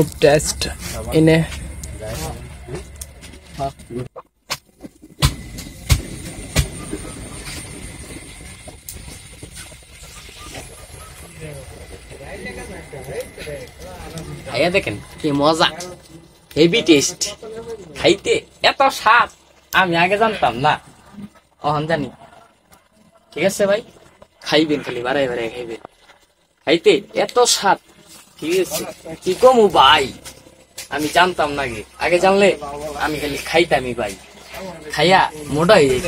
খুব টেস্ট এনে খাইয়া দেখেন কি মজা, হেভি টেস্ট, খাইতে এত স্বাদ আমি আগে জানতাম না, অহন জানি। ঠিক আছে ভাই, খাইবেন, খালি বাড়াই বাড়াই খাইবেন, খাইতে এত স্বাদ। ঠিক আছে, কি কমু ভাই, আমি জানতাম না, আগে জানলে আমি খালি খাইতামই ভাই, খাইয়া মোটা হয়ে যেত।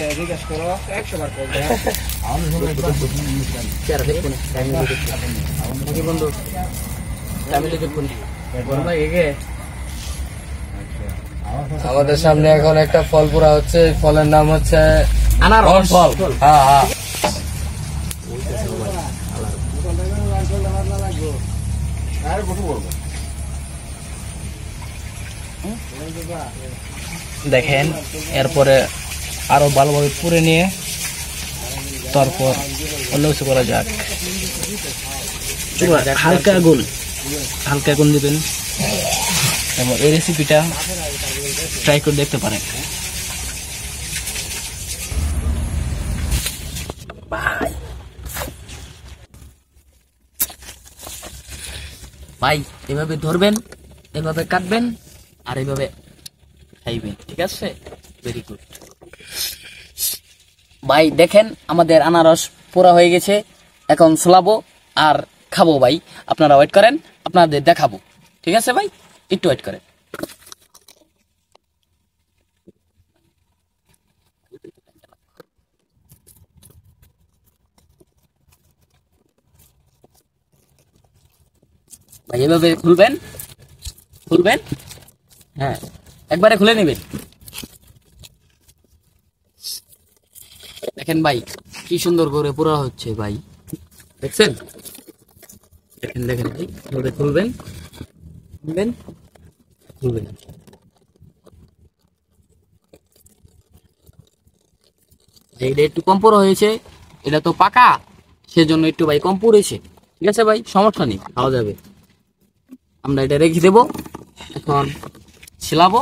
বন্ধু ফ্যামিলি দেখুন আমাদের সামনে এখন একটা ফল পুরা হচ্ছে, ফলের নাম হচ্ছে আনারস ফল। হ্যাঁ হ্যাঁ, দেখেন এরপরে আরো ভালোভাবে পুড়ে নিয়ে তারপর অন্য কিছু করা যাক। হালকা আগুন দিবেন এবং এই রেসিপিটা ট্রাই করে দেখতে পারেন। ভাই এভাবে ধরবেন, এভাবে কাটবেন, আর এভাবে খাইবেন। ঠিক আছে, ভেরি গুড ভাই। দেখেন আমাদের আনারস পোড়া হয়ে গেছে, এখন ছোলাবো আর খাবো ভাই। আপনারা ওয়েট করেন, আপনাদের দেখাবো। ঠিক আছে ভাই, একটু ওয়েট করেন। ভাই এভাবে খুলবেন, হ্যাঁ একবারে খুলে নেবেন। দেখেন ভাই কি সুন্দর করে পোড়া হচ্ছে ভাই, দেখছেন? দেখেন ভাই, এভাবে খুলবেন। এটা একটু কম পোড়া হয়েছে, এটা তো পাকা, সেজন্য একটু ভাই কম পুড়েছে। ঠিক আছে ভাই, সমস্যা নেই, খাওয়া যাবে। আমরা এটা রেখে দেবো, এখন ছিলাবো,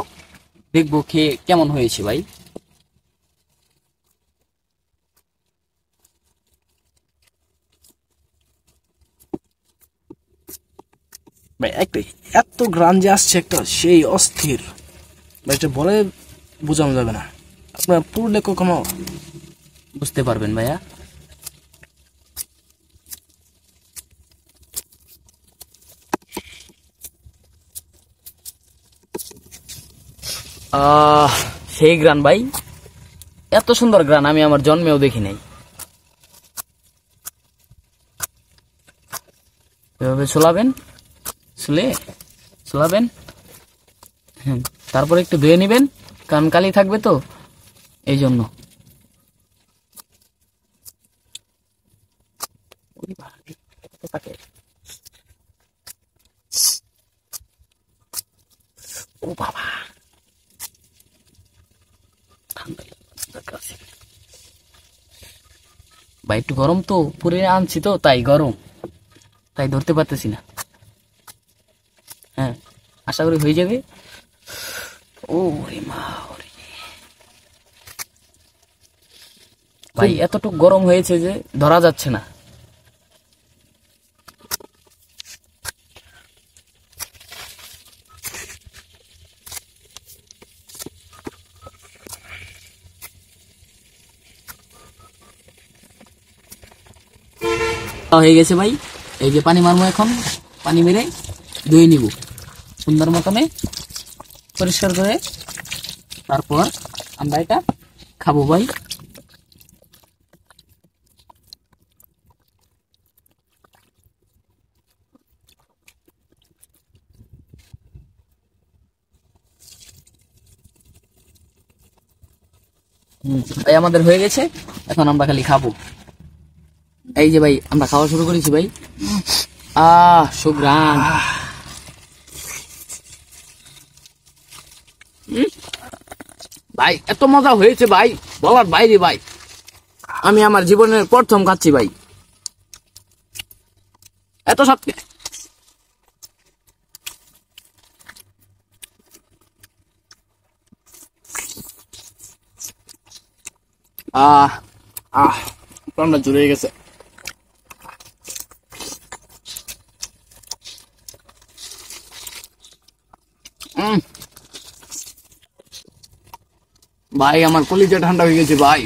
দেখবো খেয়ে কেমন হয়েছে ভাই। ভাই একটা এত গ্রাম যে আসছে, একটা সেই অস্থির ভাই, এটা বলে বোঝানো যাবে না, আপনার পুরলে কখনো বুঝতে পারবেন ভাইয়া। সেই গ্রান ভাই, এত সুন্দর গ্রান আমি আমার জন্মেও দেখি নাই। এভাবে ছোলাবেন, হ্যাঁ, তারপরে একটু ধুয়ে নিবেন, কারণ কালি থাকবে তো, এই জন্য। ও বাবা, ভাই একটু গরম তো, পুরে আনছি তো তাই গরম, তাই ধরতে পারতেছি না। হ্যাঁ, আশা করি হয়ে যাবে। ও রে মা, ভাই এতটুকু গরম হয়েছে যে ধরা যাচ্ছে না। হয়ে গেছে ভাই, এই যে পানি মারবো এখন, পানি মেরে ধুয়ে নিব সুন্দর মতনে পরিষ্কার করে, তারপর আমরা এটা খাবো ভাই। ভাই আমাদের হয়ে গেছে, এখন আমরা খালি খাবো। এই যে ভাই আমরা খাওয়া শুরু করেছি ভাই। সুঘ্রাণ, ভাই এত মজা হয়েছে ভাই, বলার বাইরে ভাই। আমি আমার জীবনের প্রথম খাচ্ছি ভাই, এত সব আহ আহ প্রাণটা জুড়ে গেছে। ভাই আমার কলিজা ঠান্ডা হয়ে গেছে ভাই।